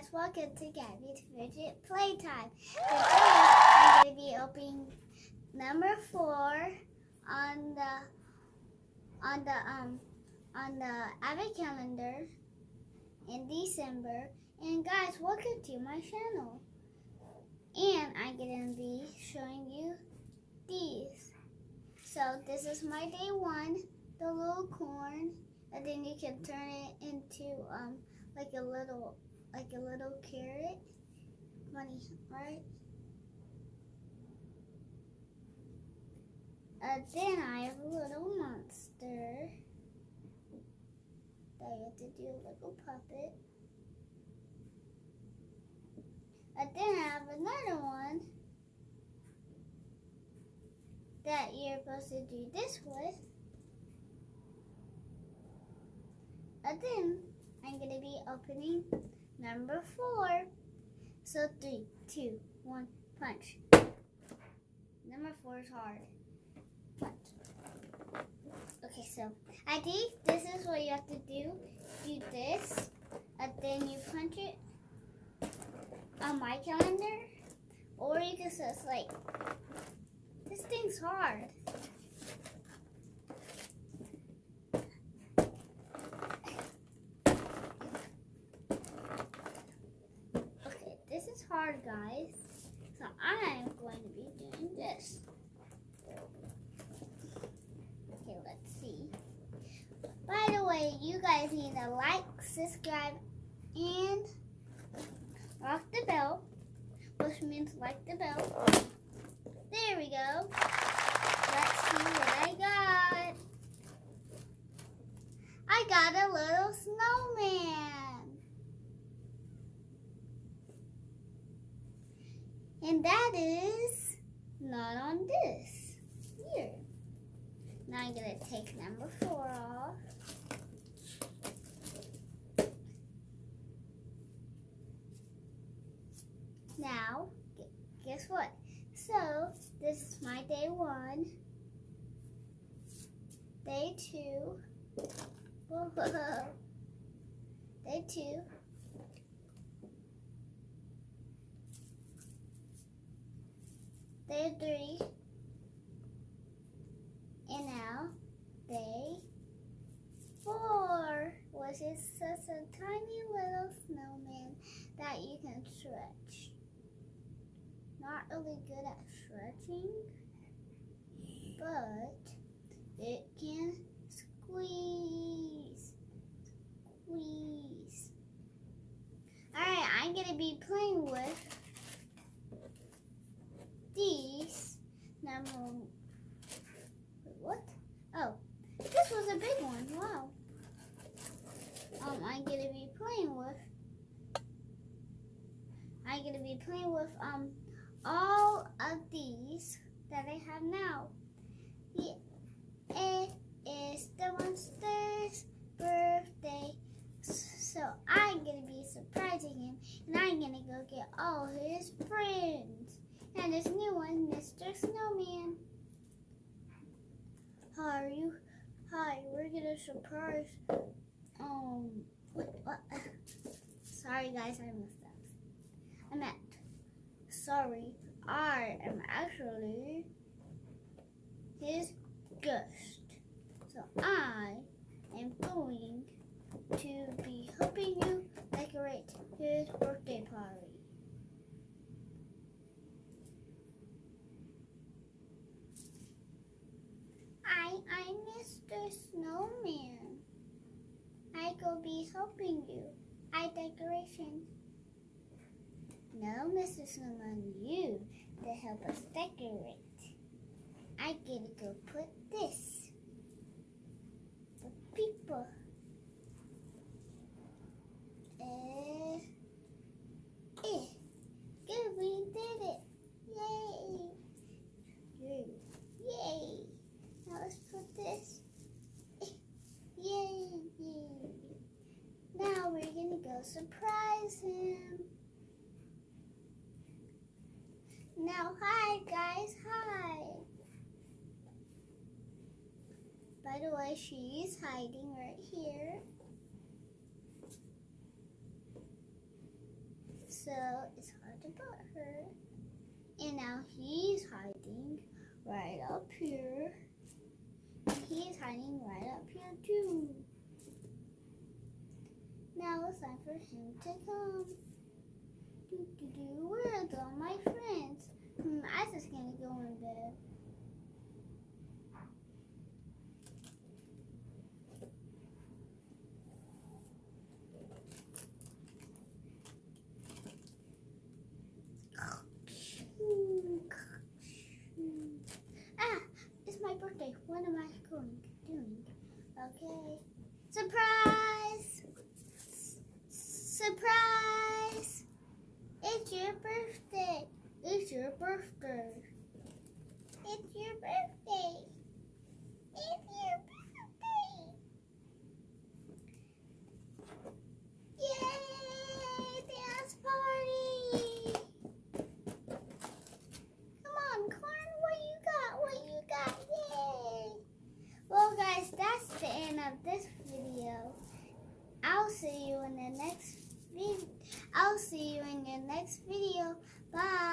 guys, welcome to Gabby's Fidget Playtime. Today I'm going to be opening number 4 on the advent calendar in December. And guys, welcome to my channel. And I'm going to be showing you these. So this is my day 1, the little corn, and then you can turn it into like a little carrot. Funny, right? Then I have a little monster that you have to do a little puppet. And then I have another one that you're supposed to do this with. And then I'm going to be opening number 4. So 3, 2, 1, punch. Number 4 is hard. Punch. Okay, so I think this is what you have to do. Do this, and then you punch it on my calendar. Or you can just like, this thing's hard. This is hard, guys. So I'm going to be doing this. Okay, let's see. By the way, you guys need to like, subscribe, and rock the bell, which means like the bell. There we go. Let's see what I got. I got a little snowman. And that is not on this. Here. Now I'm going to take number 4 off. Now, guess what? So, this is my day 1. Day 2. Whoa. Day 2. Day 3, and now day 4, which is such a tiny little snowman that you can stretch. Not really good at stretching, but it can squeeze. Alright, I'm going to be playing with these what? Oh, this was a big one. Wow. I'm gonna be playing with all of these that I have now. It is the monster's birthday, so I'm gonna be surprising him, and I'm gonna go get all his friends. And this new one, Mr. Snowman. How are you? Hi, we're gonna surprise. What? Sorry, guys, I messed up. I meant, sorry, I am actually his ghost. So I am going to be helping you decorate his birthday party. I'm Mr. Snowman. I will be helping you. Decoration. No, Mr. Snowman, you to help us decorate. I get to go put this for people. Good, we did it. Yay. Now let's put this. Yay. Now we're going to go surprise him. Now, hi guys, hi. By the way, she's hiding right here. So it's hard to put her. And now he's hiding right up here. And he's hiding right up here too. Now it's time for him to come. Where are all my friends? I'm just gonna go in bed. It's my birthday. What am I doing? Okay. Surprise! Surprise! It's your birthday. It's your birthday. It's your birthday. It's your birthday. Yay! Dance party! Come on, what you got? What you got? Yay! Well, guys, that's the end of this video. I'll see you in the next video. Bye.